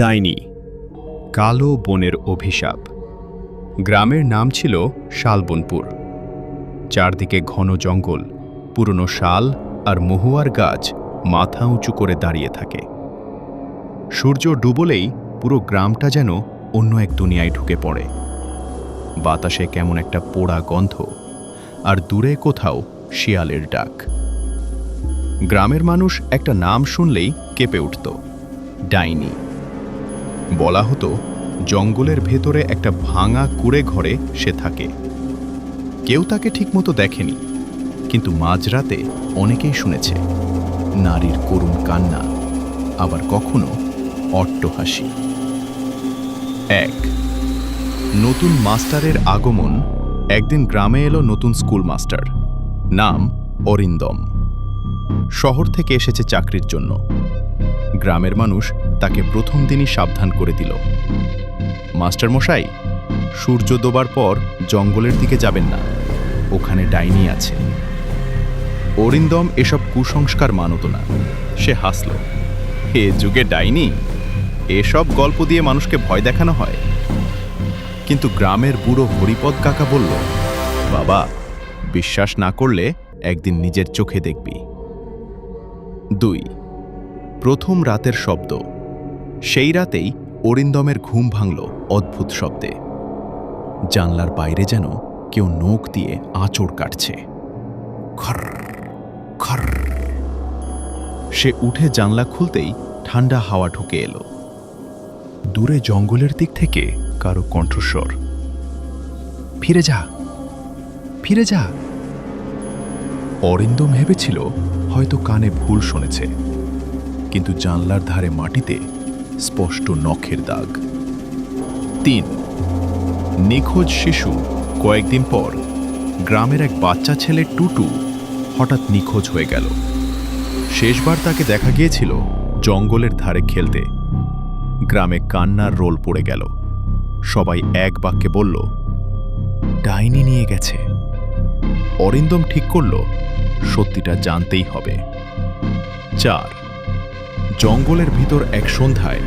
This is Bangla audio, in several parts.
ডাইনি, কালো বনের অভিশাপ। গ্রামের নাম ছিল শালবনপুর। চারদিকে ঘন জঙ্গল, পুরনো শাল আর মহুয়ার গাছ মাথা উঁচু করে দাঁড়িয়ে থাকে। সূর্য ডুবলেই পুরো গ্রামটা যেন অন্য এক দুনিয়ায় ঢুকে পড়ে। বাতাসে কেমন একটা পোড়া গন্ধ, আর দূরে কোথাও শিয়ালের ডাক। গ্রামের মানুষ একটা নাম শুনলেই কেঁপে উঠত, ডাইনি। বলা হতো জঙ্গলের ভেতরে একটা ভাঙা কুঁড়ে ঘরে সে থাকে। কেউ তাকে ঠিকমতো দেখেনি, কিন্তু মাঝরাতে অনেকেই শুনেছে নারীর করুণ কান্না, আবার কখনো অট্টহাসি। এক নতুন মাস্টারের আগমন। একদিন গ্রামে এলো নতুন স্কুল মাস্টার, নাম অরিন্দম। শহর থেকে এসেছে চাকরির জন্য। গ্রামের মানুষ তাকে প্রথম দিনই সাবধান করে দিল, মাস্টার মশাই, সূর্য ডোবার পর জঙ্গলের দিকে যাবেন না, ওখানে ডাইনি আছে। অরিন্দম এসব কুসংস্কার মানত না। সে হাসল, এ যুগে ডাইনি? এসব গল্প দিয়ে মানুষকে ভয় দেখানো হয়। কিন্তু গ্রামের বুড়ো হরিপদ কাকা বলল, বাবা, বিশ্বাস না করলে একদিন নিজের চোখে দেখবি। 2 প্রথম রাতের শব্দ। সেই রাতেই অরিন্দমের ঘুম ভাঙল অদ্ভুত শব্দে। জানলার বাইরে যেন কেউ নখ দিয়ে আঁচড় কাটছে। খর খর। সে উঠে জানলা খুলতেই ঠান্ডা হাওয়া ঢুকে এলো। দূরে জঙ্গলের দিক থেকে কারো কণ্ঠস্বর, ফিরে যা, ফিরে যা। অরিন্দম ভেবেছিল হয়তো কানে ভুল শুনেছে, কিন্তু জানলার ধারে মাটিতে স্পষ্ট নখের দাগ। 3 নিখোঁজ শিশু। কয়েকদিন পর গ্রামের এক বাচ্চা ছেলে টুটু হঠাৎ নিখোঁজ হয়ে গেল। শেষবার তাকে দেখা গিয়েছিল জঙ্গলের ধারে খেলতে। গ্রামে কান্নার রোল পড়ে গেল। সবাই এক বাক্যে বলল, ডাইনি নিয়ে গেছে। অরিন্দম ঠিক করল সত্যিটা জানতেই হবে। 4 জঙ্গলের ভিতর এক সন্ধ্যায়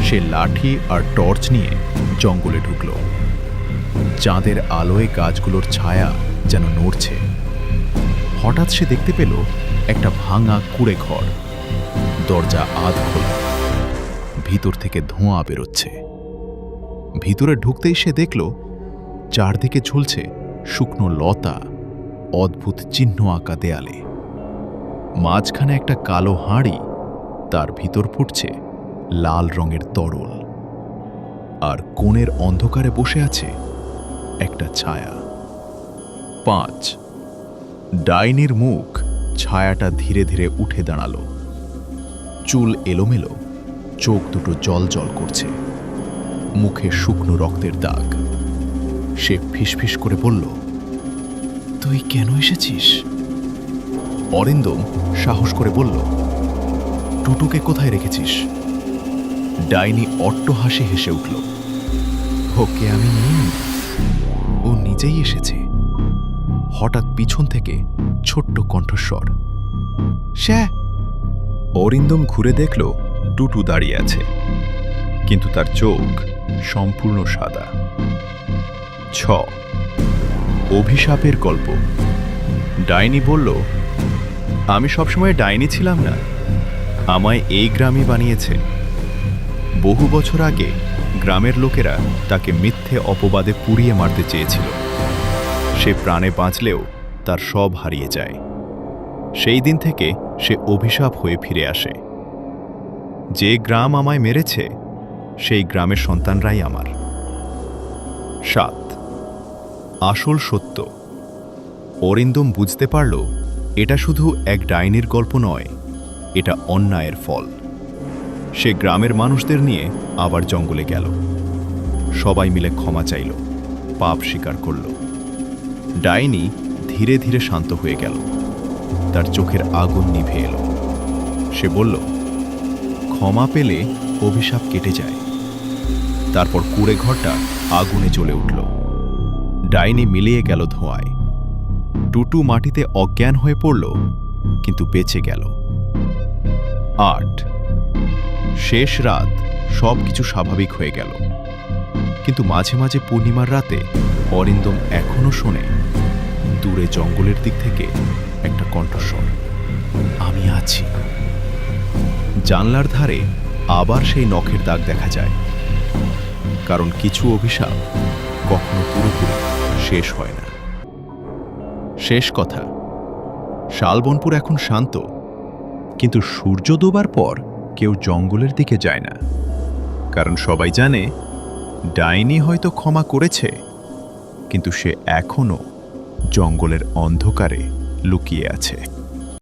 সে লাঠি আর টর্চ নিয়ে জঙ্গলে ঢুকল। চাঁদের আলোয় গাছগুলোর ছায়া যেন নড়ছে। হঠাৎ সে দেখতে পেল একটা ভাঙা কুঁড়ে ঘর, দরজা আধ খোলা, ভিতর থেকে ধোঁয়া বেরোচ্ছে। ভিতরে ঢুকতেই সে দেখল চারদিকে ঝুলছে শুকনো লতা, অদ্ভুত চিহ্ন আঁকা দেয়ালে। মাঝখানে একটা কালো হাঁড়ি, তার ভিতর ফুটছে লাল রঙের তরল, আর কোণের অন্ধকারে বসে আছে একটা ছায়া। 5 ডাইনির মুখ। ছায়াটা ধীরে ধীরে উঠে দাঁড়ালো। চুল এলোমেলো, চোখ দুটো জল জল করছে, মুখে শুকনো রক্তের দাগ। সে ফিসফিস করে বলল, তুই কেন এসেছিস? অরিন্দম সাহস করে বলল, টুটুকে কোথায় রেখেছিস? ডাইনি অট্টহাসি হেসে উঠল, ওকে আমি নিইনি, ও নিজেই এসেছে। হঠাৎ পিছন থেকে ছোট্ট কণ্ঠস্বর, শ্যাঁ। অরিন্দম ঘুরে দেখল টুটু দাঁড়িয়ে আছে, কিন্তু তার চোখ সম্পূর্ণ সাদা। 6 অভিশাপের গল্প। ডাইনি বলল, আমি সবসময় ডাইনি ছিলাম না, আমায় এই গ্রামই বানিয়েছে। বহু বছর আগে গ্রামের লোকেরা তাকে মিথ্যে অপবাদে পুড়িয়ে মারতে চেয়েছিল। সে প্রাণে বাঁচলেও তার সব হারিয়ে যায়। সেই দিন থেকে সে অভিশাপ হয়ে ফিরে আসে। যে গ্রাম আমায় মেরেছে, সেই গ্রামের সন্তানরাই আমার। 7 আসল সত্য। অরিন্দম বুঝতে পারল এটা শুধু এক ডাইনির গল্প নয়, এটা অন্যায়ের ফল। সে গ্রামের মানুষদের নিয়ে আবার জঙ্গলে গেল। সবাই মিলে ক্ষমা চাইল, পাপ স্বীকার করল। ডাইনি ধীরে ধীরে শান্ত হয়ে গেল। তার চোখের আগুন নিভে এলো। সে বলল, ক্ষমা পেলে অভিশাপ কেটে যায়। তারপর কুঁড়ে ঘরটা আগুনে জ্বলে উঠল। ডাইনি মিলিয়ে গেল ধোঁয়ায়। টুটু মাটিতে অজ্ঞান হয়ে পড়ল, কিন্তু বেঁচে গেল। 8 শেষ রাত। সব কিছু স্বাভাবিক হয়ে গেল। কিন্তু মাঝে মাঝে পূর্ণিমার রাতে অরিন্দম এখনো শোনে দূরে জঙ্গলের দিক থেকে একটা কণ্ঠস্বর, আমি আছি। জানলার ধারে আবার সেই নখের দাগ দেখা যায়, কারণ কিছু অভিশাপ কখনো পুরোপুরি শেষ হয় না। শেষ কথা, শালবনপুর এখন শান্ত, কিন্তু সূর্য ডোবার পর কেউ জঙ্গলের দিকে যায় না, কারণ সবাই জানে ডাইনি হয়তো ক্ষমা করেছে, কিন্তু সে এখনো জঙ্গলের অন্ধকারে লুকিয়ে আছে।